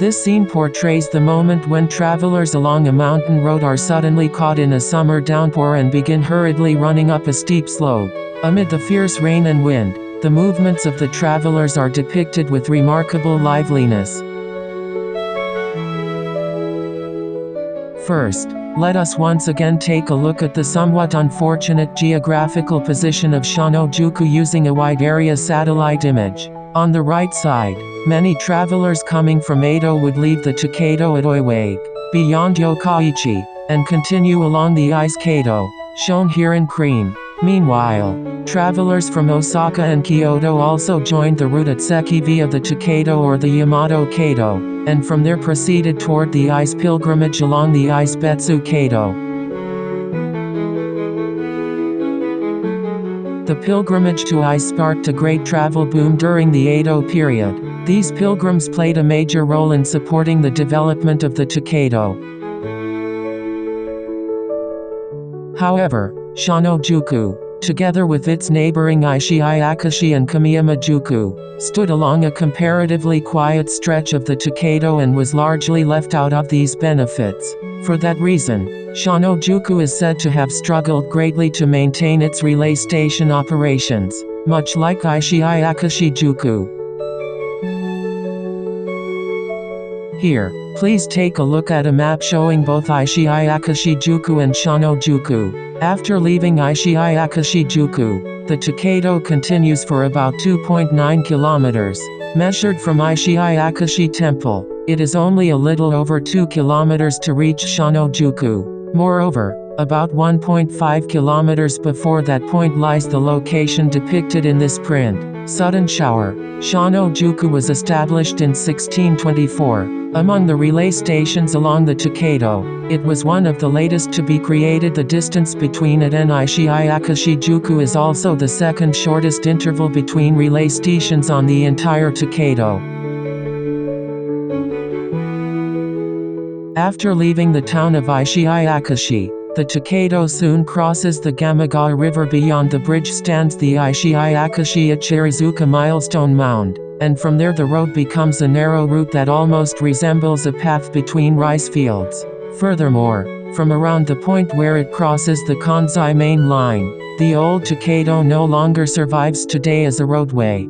This scene portrays the moment when travelers along a mountain road are suddenly caught in a summer downpour and begin hurriedly running up a steep slope. Amid the fierce rain and wind, the movements of the travelers are depicted with remarkable liveliness. First, let us once again take a look at the somewhat unfortunate geographical position of Shono-juku using a wide area satellite image. On the right side, many travelers coming from Hoeido would leave the Tokaido at Ukiyoe, beyond Yokkaichi, and continue along the ice Kaido, shown here in cream. Meanwhile, travelers from Osaka and Kyoto also joined the route at Seki via the Tokaido or the Yamato Kaido, and from there proceeded toward the ice pilgrimage along the ice Betsu Kaido. The pilgrimage to ice sparked a great travel boom during the Edo period. These pilgrims played a major role in supporting the development of the Tokaido. However, Shono-juku, together with its neighboring Hiroshige and Kamiyama-juku, stood along a comparatively quiet stretch of the Tokaido and was largely left out of these benefits. For that reason, Shono-juku is said to have struggled greatly to maintain its relay station operations, much like Hiroshige-juku. Here, please take a look at a map showing both Hiroshige-juku and Shono-juku. After leaving Hiroshige-juku, the Tokaido continues for about 2.9 kilometers. Measured from Hiroshige Temple, it is only a little over 2 kilometers to reach Shono-juku. Moreover, about 1.5 kilometers before that point lies the location depicted in this print, Sudden Shower. Shono-juku was established in 1624. Among the relay stations along the Tokaido, it was one of the latest to be created. The distance between it and Hiroshige-juku is also the second shortest interval between relay stations on the entire Tokaido. After leaving the town of Hiroshige, the Tokaido soon crosses the Gamagawa River. Beyond the bridge stands the Hiroshige-Utagawa milestone mound, and from there the road becomes a narrow route that almost resembles a path between rice fields. Furthermore, from around the point where it crosses the Kansai main line, the old Tokaido no longer survives today as a roadway.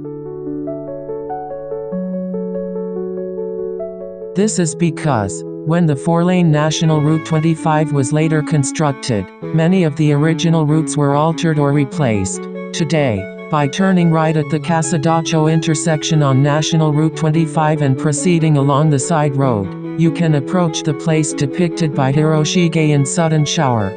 This is because, when the four-lane National Route 25 was later constructed, many of the original routes were altered or replaced. Today, by turning right at the Kasadacho intersection on National Route 25 and proceeding along the side road, you can approach the place depicted by Hiroshige in Sudden Shower.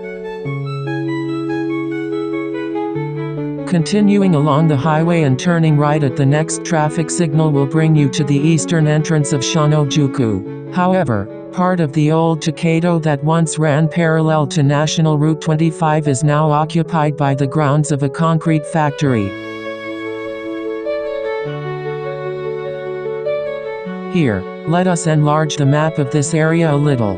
Continuing along the highway and turning right at the next traffic signal will bring you to the eastern entrance of Shono-juku. However, part of the old Tokaido that once ran parallel to National Route 25 is now occupied by the grounds of a concrete factory. Here, let us enlarge the map of this area a little.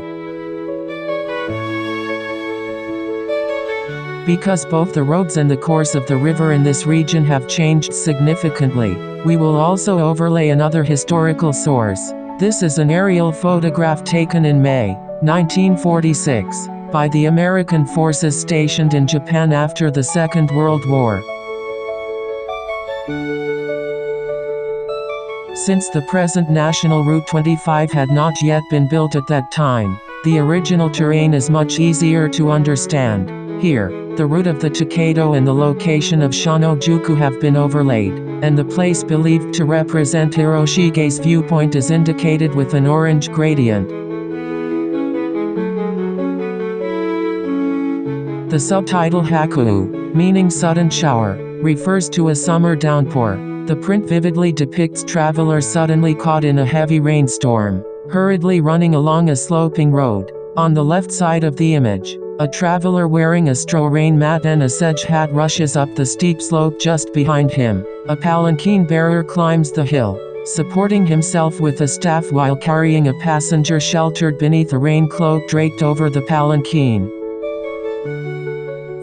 Because both the roads and the course of the river in this region have changed significantly, we will also overlay another historical source. This is an aerial photograph taken in May 1946 by the American forces stationed in Japan after the Second World War. Since the present National Route 25 had not yet been built at that time, the original terrain is much easier to understand. Here, the route of the Tokaido and the location of Shono-juku have been overlaid, and the place believed to represent Hiroshige's viewpoint is indicated with an orange gradient. The subtitle Haku, meaning sudden shower, refers to a summer downpour. The print vividly depicts travelers suddenly caught in a heavy rainstorm, hurriedly running along a sloping road. On the left side of the image, a traveler wearing a straw rain mat and a sedge hat rushes up the steep slope just behind him. A palanquin bearer climbs the hill, supporting himself with a staff while carrying a passenger sheltered beneath a rain cloak draped over the palanquin.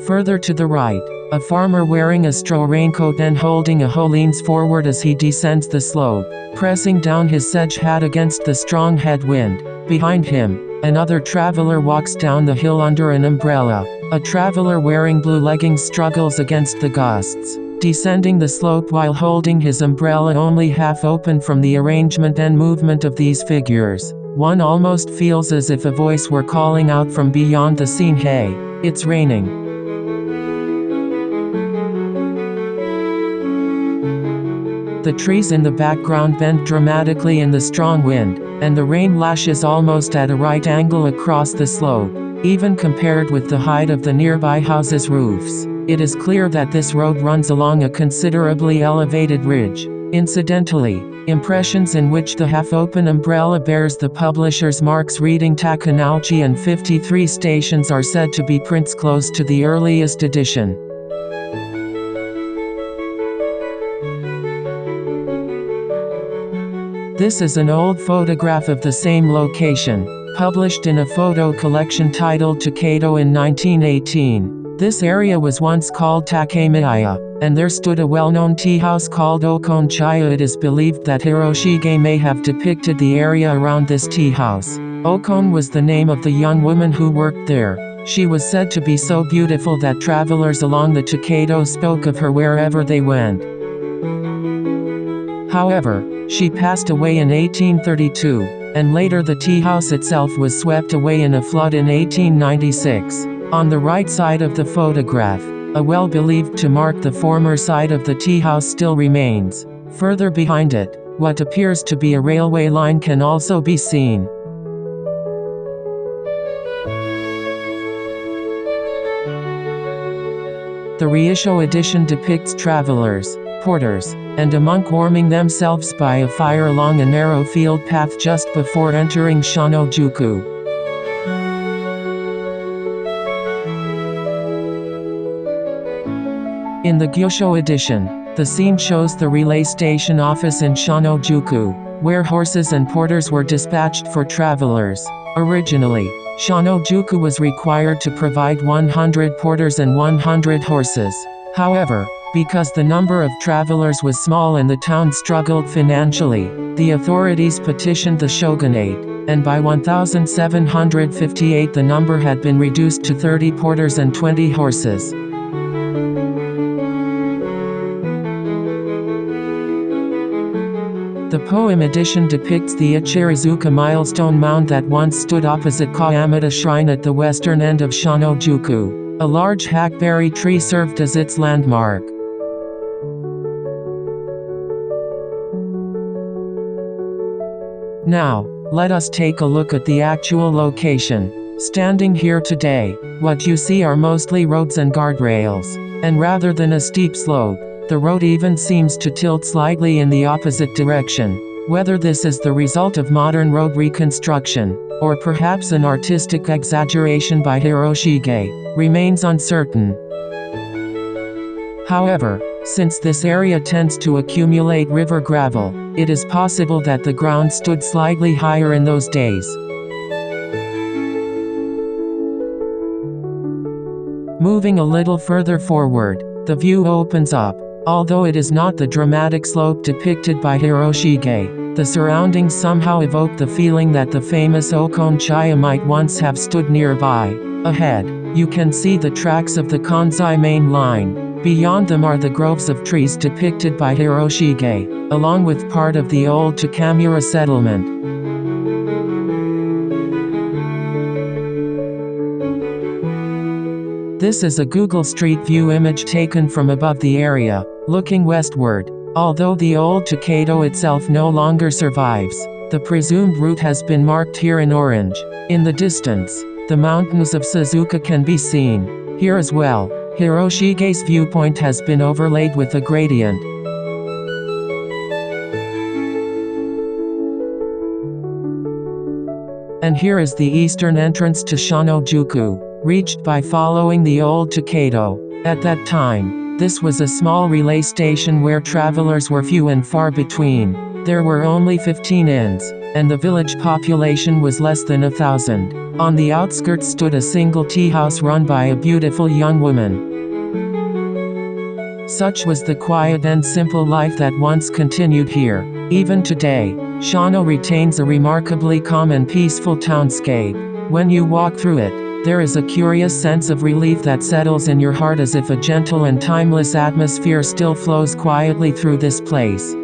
Further to the right, A farmer wearing a straw raincoat and holding a hoe leans forward as he descends the slope, pressing down his sedge hat against the strong headwind. Behind him, another traveler walks down the hill under an umbrella. A traveler wearing blue leggings struggles against the gusts, descending the slope while holding his umbrella only half open. From the arrangement and movement of these figures, one almost feels as if a voice were calling out from beyond the scene, "Hey, it's raining." The trees in the background bend dramatically in the strong wind, and the rain lashes almost at a right angle across the slope, even compared with the height of the nearby houses' roofs. It is clear that this road runs along a considerably elevated ridge. Incidentally, impressions in which the half-open umbrella bears the publisher's marks reading Takanouchi and 53 stations are said to be prints close to the earliest edition. This is an old photograph of the same location, published in a photo collection titled Tokaido in 1918. This area was once called Takemiya, and there stood a well-known tea house called Okonchaya. It is believed that Hiroshige may have depicted the area around this tea house. Okon was the name of the young woman who worked there. She was said to be so beautiful that travelers along the Tokaido spoke of her wherever they went. However, she passed away in 1832, and later the tea house itself was swept away in a flood in 1896. On the right side of the photograph, a well believed to mark the former site of the tea house still remains. Further behind it, what appears to be a railway line can also be seen. The reissue edition depicts travelers, porters, and a monk warming themselves by a fire along a narrow field path just before entering Shono-juku. In the Gyosho edition, the scene shows the relay station office in Shono-juku, where horses and porters were dispatched for travelers. Originally, Shono-juku was required to provide 100 porters and 100 horses. However, because the number of travelers was small and the town struggled financially, the authorities petitioned the shogunate, and by 1758 the number had been reduced to 30 porters and 20 horses. The poem edition depicts the Ichirizuka milestone mound that once stood opposite Kayamata Shrine at the western end of Shono-juku. A large hackberry tree served as its landmark. Now, let us take a look at the actual location. Standing here today, what you see are mostly roads and guardrails. And rather than a steep slope, the road even seems to tilt slightly in the opposite direction. Whether this is the result of modern road reconstruction, or perhaps an artistic exaggeration by Hiroshige, remains uncertain. However, since this area tends to accumulate river gravel, it is possible that the ground stood slightly higher in those days. Moving a little further forward, the view opens up. Although it is not the dramatic slope depicted by Hiroshige, the surroundings somehow evoke the feeling that the famous Okonchaya might once have stood nearby. Ahead, you can see the tracks of the Kansai main line. Beyond them are the groves of trees depicted by Hiroshige, along with part of the old Takamura settlement. This is a Google Street View image taken from above the area, looking westward. Although the old Tokaido itself no longer survives, the presumed route has been marked here in orange. In the distance, the mountains of Suzuka can be seen. Here as well, Hiroshige's viewpoint has been overlaid with a gradient. And here is the eastern entrance to Shono-juku, reached by following the old Tokaido. At that time, this was a small relay station where travelers were few and far between. There were only 15 inns, and the village population was less than 1,000. On the outskirts stood a single tea house run by a beautiful young woman. Such was the quiet and simple life that once continued here. Even today, Shono retains a remarkably calm and peaceful townscape. When you walk through it, there is a curious sense of relief that settles in your heart, as if a gentle and timeless atmosphere still flows quietly through this place.